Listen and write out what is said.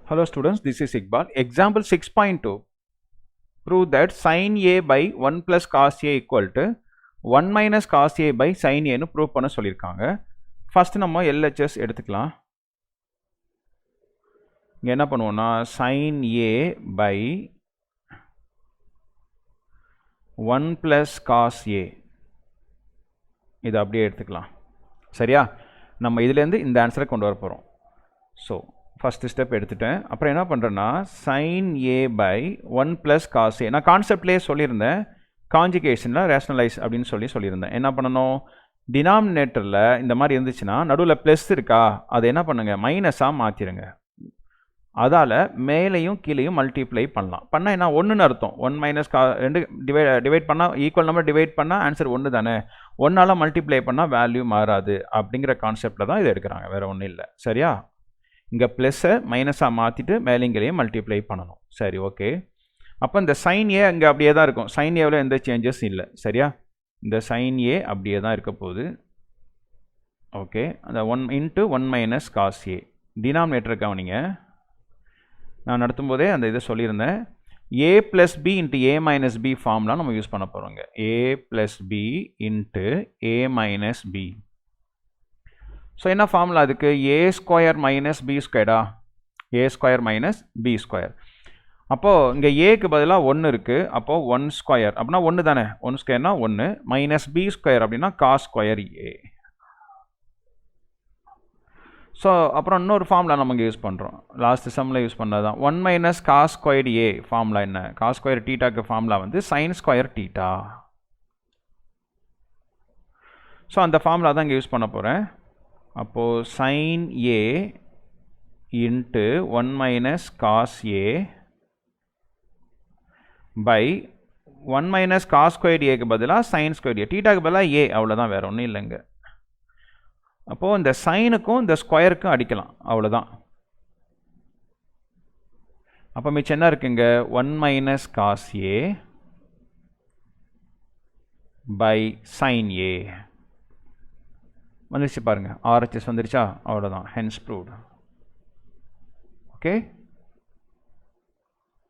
Hello students, this is Iqbal. Example 6.2. Prove that sin A by 1 plus cos A equal to 1 minus cos A by sin A னு prove பண்ண சொல்லியிருக்காங்க. First நம்ம LHS எடுத்துக்கலாம். இங்க என்ன பண்ணுவோம்னா sin A by 1 plus cos A இது அப்படியே எடுத்துக்கலாம். சரியா? நம்ம இதிலேருந்து இந்த ஆன்சரை கொண்டு வர போகிறோம். ஸோ ஃபஸ்ட்டு ஸ்டெப் எடுத்துட்டேன். அப்புறம் என்ன பண்ணுறேன்னா sin A by 1 plus cos A. நான் கான்செப்ட்லேயே சொல்லியிருந்தேன், கான்ஜுகேஷனில் ரேஷனலைஸ் அப்படின்னு சொல்லியிருந்தேன். என்ன பண்ணணும், டினாமினேட்டரில் இந்த மாதிரி இருந்துச்சுன்னா நடுவில் ப்ளஸ் இருக்கா, அதை என்ன பண்ணுங்கள் மைனஸாக மாற்றிடுங்க. அதால் மேலேயும் கீழேயும் மல்டிப்ளை பண்ணால் என்ன ஒன்றுன்னு அர்த்தம். 1 மைனஸ் ரெண்டு டிவைட் பண்ணால் ஈக்குவல் நம்பர் டிவைட் பண்ணால் ஆன்சர் ஒன்று தானே, ஒன்றால் மல்டிப்ளை பண்ணால் வேல்யூ மாறாது அப்படிங்கிற கான்செப்டில் தான் இதை எடுக்கிறாங்க, வேறு ஒன்றும் இல்லை. சரியா? இங்கே ப்ளஸ்ஸை மைனஸாக மாற்றிட்டு மேலேங்களையும் மல்டிப்ளை பண்ணணும். சரி, ஓகே. அப்போ இந்த சைன் ஏ அங்கே அப்படியே தான் இருக்கும். சைன் ஏவில் எந்த சேஞ்சஸ் இல்லை. சரியா? இந்த சைன் ஏ அப்படியே தான் இருக்க போகுது. ஓகே, அந்த 1 into 1 minus cos A denominator கவனிங்க. நான் நடத்தும்போதே அந்த இதை சொல்லியிருந்தேன். A plus B into A minus B ஃபார்ம்லாம் நம்ம யூஸ் பண்ண போகிறோங்க. A plus B into A minus B. So என்ன ஃபார்முலா அதுக்கு, ஏ ஸ்கொயர் மைனஸ் பி ஸ்கொயர்டா, A square minus B square. அப்போது இங்கே ஏக்கு பதிலாக 1 இருக்குது, அப்போது 1 ஸ்கொயர் அப்படின்னா 1 தானே, 1 ஸ்கொயர்னா 1 மைனஸ் பி ஸ்கொயர் அப்படின்னா காஸ் ஸ்கொயர் ஏ. ஸோ அப்புறம் இன்னொரு ஃபார்முலா நம்ம இங்கே யூஸ் பண்ணுறோம், லாஸ்ட் சம்மில் யூஸ் பண்ணது தான். 1 minus cos square A formula என்ன, காஸ் ஸ்கொயர் டீட்டாக்கு ஃபார்முலா வந்து சைன் ஸ்கொயர் டீட்டா. ஸோ அந்த ஃபார்முலா தான் இங்கே யூஸ் பண்ண போகிறேன். அப்போது sin A into 1 minus cos A by 1 minus cos square ஏக்கு பதிலாக சைன் ஸ்கொயர் ஏ, டீட்டாக்கு பதிலாக ஏ, அவ்வளோதான், வேறு ஒன்றும் இல்லைங்க. அப்போது இந்த சைனுக்கும் இந்த ஸ்கொயருக்கும் அடிக்கலாம், அவ்வளோதான். அப்போ மிச்சம் என்ன இருக்குங்க, 1 minus cos A by sine A வந்துருச்சு பாருங்கள், ஆர்ஹெச்எஸ் வந்துருச்சா, அவ்வளோதான், ஹென்ஸ் ப்ரூவ்ட். ஓகே.